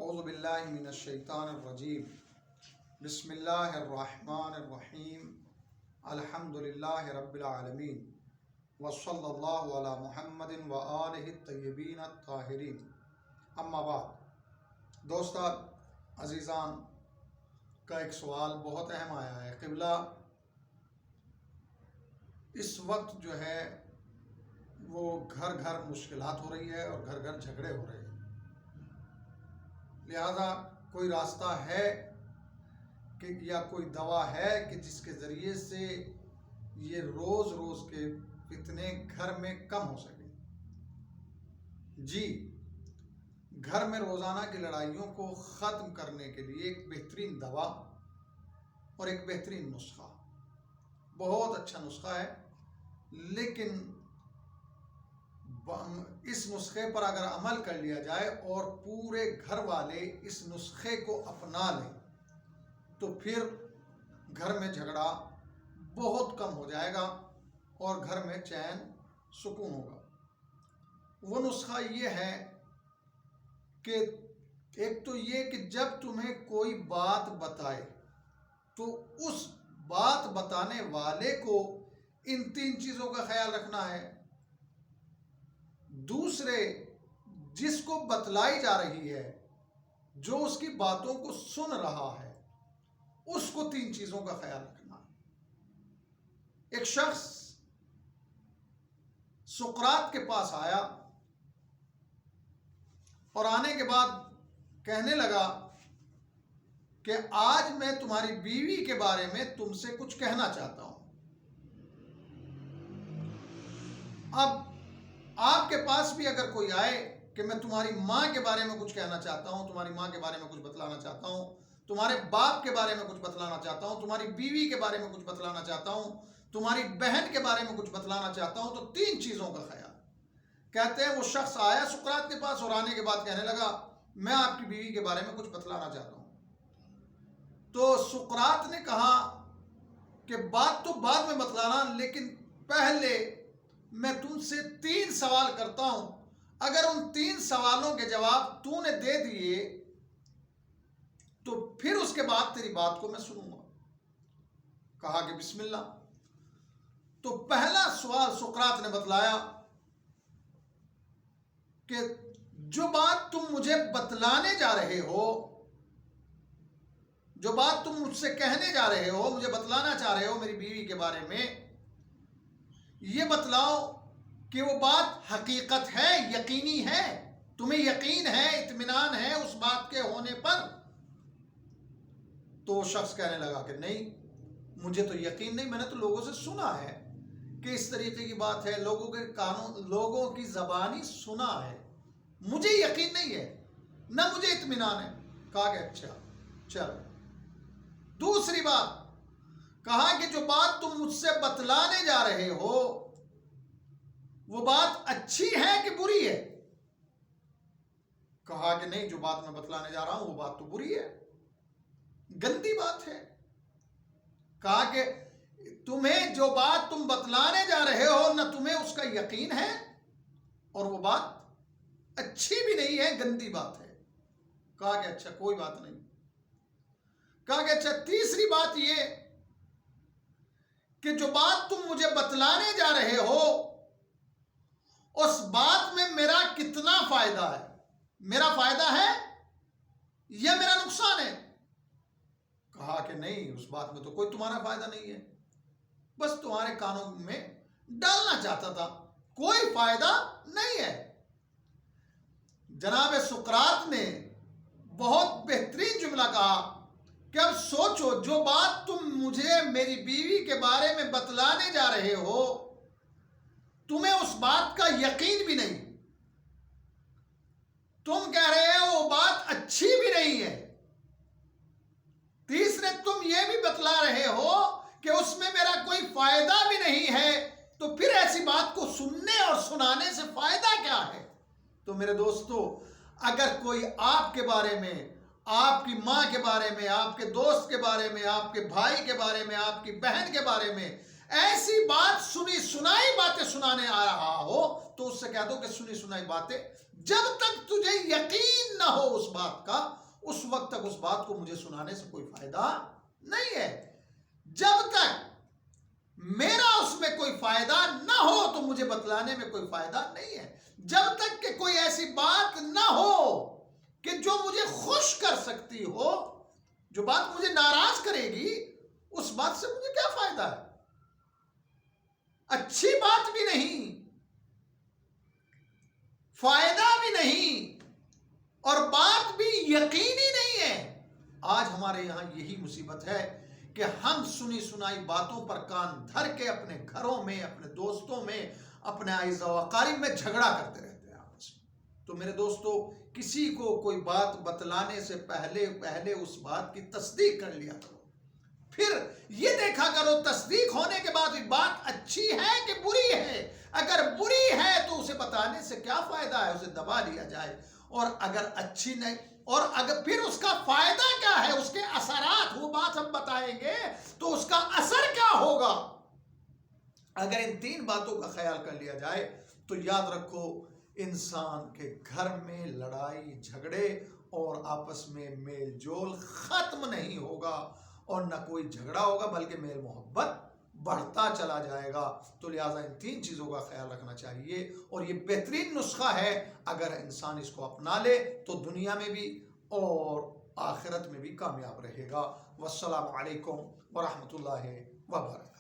اعوذ باللہ من الشیطان الرجیم بسم اللہ الرحمن الرحیم الحمدللہ رب العالمین وصلی اللہ علی محمد وآلہ الطیبین الطاہرین اما بعد دوستان عزیزان کا ایک سوال بہت اہم آیا ہے۔ قبلہ اس وقت جو ہے وہ گھر گھر مشکلات ہو رہی ہے اور گھر گھر جھگڑے ہو رہے ہیں، لہذا کوئی راستہ ہے کہ یا کوئی دوا ہے کہ جس کے ذریعے سے یہ روز روز کے فتنے گھر میں کم ہو سکے؟ جی، گھر میں روزانہ کی لڑائیوں کو ختم کرنے کے لیے ایک بہترین دوا اور ایک بہترین نسخہ، بہت اچھا نسخہ ہے، لیکن اس نسخے پر اگر عمل کر لیا جائے اور پورے گھر والے اس نسخے کو اپنا لیں تو پھر گھر میں جھگڑا بہت کم ہو جائے گا اور گھر میں چین سکون ہوگا۔ وہ نسخہ یہ ہے کہ ایک تو یہ کہ جب تمہیں کوئی بات بتائے تو اس بات بتانے والے کو ان 3 چیزوں کا خیال رکھنا ہے۔ دوسرے، جس کو بتلائی جا رہی ہے، جو اس کی باتوں کو سن رہا ہے، اس کو 3 چیزوں کا خیال رکھنا ہے۔ ایک شخص سقراط کے پاس آیا اور آنے کے بعد کہنے لگا کہ آج میں تمہاری بیوی کے بارے میں تم سے کچھ کہنا چاہتا ہوں۔ اب آپ کے پاس بھی اگر کوئی آئے کہ میں تمہاری ماں کے بارے میں کچھ کہنا چاہتا ہوں، تمہاری ماں کے بارے میں کچھ بتلانا چاہتا ہوں، تمہارے باپ کے بارے میں کچھ بتلانا چاہتا ہوں، تمہاری بیوی کے بارے میں کچھ بتلانا چاہتا ہوں، تمہاری بہن کے بارے میں کچھ بتلانا چاہتا ہوں، تو 3 چیزوں کا خیال۔ کہتے ہیں وہ شخص آیا سقراط کے پاس اور آنے کے بعد کہنے لگا میں آپ کی بیوی کے بارے میں کچھ بتلانا چاہتا ہوں۔ تو سقراط نے کہا کہ بات تو بعد میں بتلانا، لیکن پہلے میں تم سے 3 سوال کرتا ہوں، اگر ان 3 سوالوں کے جواب تو نے دے دیے تو پھر اس کے بعد تیری بات کو میں سنوں گا۔ کہا کہ بسم اللہ۔ تو پہلا سوال سقراط نے بتلایا کہ جو بات تم مجھے بتلانے جا رہے ہو، جو بات تم مجھ سے کہنے جا رہے ہو، مجھے بتلانا چاہ رہے ہو میری بیوی کے بارے میں، یہ بتلاؤ کہ وہ بات حقیقت ہے، یقینی ہے، تمہیں یقین ہے، اطمینان ہے اس بات کے ہونے پر؟ تو وہ شخص کہنے لگا کہ نہیں، مجھے تو یقین نہیں، میں نے تو لوگوں سے سنا ہے کہ اس طریقے کی بات ہے، لوگوں کے کانوں، لوگوں کی زبانی سنا ہے، مجھے یقین نہیں ہے، نہ مجھے اطمینان ہے۔ کہا کہ اچھا چلو۔ دوسری بات، کہا کہ جو بات تم مجھ سے بتلانے جا رہے ہو وہ بات اچھی ہے کہ بری ہے؟ کہا کہ نہیں، جو بات میں بتلانے جا رہا ہوں وہ بات تو بری ہے، گندی بات ہے۔ کہا کہ تمہیں جو بات تم بتلانے جا رہے ہو نہ تمہیں اس کا یقین ہے اور وہ بات اچھی بھی نہیں ہے، گندی بات ہے۔ کہا کہ اچھا کوئی بات نہیں۔ کہا کہ اچھا تیسری بات یہ کہ جو بات تم مجھے بتلانے جا رہے ہو اس بات میں میرا کتنا فائدہ ہے؟ میرا فائدہ ہے یا میرا نقصان ہے؟ کہا کہ نہیں، اس بات میں تو کوئی تمہارا فائدہ نہیں ہے، بس تمہارے کانوں میں ڈالنا چاہتا تھا، کوئی فائدہ نہیں ہے۔ جناب سقراط نے بہت بہترین جملہ کہا کہ اب سوچو، جو بات تم مجھے میری بیوی کے بارے میں بتلانے جا رہے ہو تمہیں اس بات کا یقین بھی نہیں، تم کہہ رہے ہو وہ بات اچھی بھی نہیں ہے، تیسرے تم یہ بھی بتلا رہے ہو کہ اس میں میرا کوئی فائدہ بھی نہیں ہے، تو پھر ایسی بات کو سننے اور سنانے سے فائدہ کیا ہے؟ تو میرے دوستو، اگر کوئی آپ کے بارے میں، آپ کی ماں کے بارے میں، آپ کے دوست کے بارے میں، آپ کے بھائی کے بارے میں، آپ کی بہن کے بارے میں ایسی بات سنی سنائی باتیں سنانے آ رہا ہو تو اس سے کہہ دو کہ سنی سنائی باتیں، جب تک تجھے یقین نہ ہو اس بات کا، اس وقت تک اس بات کو مجھے سنانے سے کوئی فائدہ نہیں ہے۔ جب تک میرا اس میں کوئی فائدہ نہ ہو تو مجھے بتلانے میں کوئی فائدہ نہیں ہے۔ جب تک کہ کوئی ایسی بات نہ ہو کہ جو مجھے خوش کر سکتی ہو، جو بات مجھے ناراض کرے گی، اس بات سے مجھے کیا فائدہ ہے؟ اچھی بات بھی نہیں، فائدہ بھی نہیں، اور بات بھی یقینی نہیں ہے۔ آج ہمارے یہاں یہی مصیبت ہے کہ ہم سنی سنائی باتوں پر کان دھر کے اپنے گھروں میں، اپنے دوستوں میں، اپنے اعزاء و اقارب میں جھگڑا کرتے رہتے ہیں آپس میں۔ تو میرے دوستو، کسی کو کوئی بات بتلانے سے پہلے اس بات کی تصدیق کر لیا کرو، پھر یہ دیکھا کرو تصدیق ہونے کے بعد بات اچھی ہے کہ بری ہے۔ اگر بری ہے تو اسے بتانے سے کیا فائدہ ہے، اسے دبا لیا جائے، اور اگر اچھی نہیں، اور اگر پھر اس کا فائدہ کیا ہے، اس کے اثرات، وہ بات ہم بتائیں گے تو اس کا اثر کیا ہوگا۔ اگر ان تین باتوں کا خیال کر لیا جائے تو یاد رکھو، انسان کے گھر میں لڑائی جھگڑے اور آپس میں میل جول ختم نہیں ہوگا، اور نہ کوئی جھگڑا ہوگا بلکہ میل محبت بڑھتا چلا جائے گا۔ تو لہٰذا ان تین چیزوں کا خیال رکھنا چاہیے، اور یہ بہترین نسخہ ہے۔ اگر انسان اس کو اپنا لے تو دنیا میں بھی اور آخرت میں بھی کامیاب رہے گا۔ والسلام علیکم ورحمۃ اللہ وبرکاتہ۔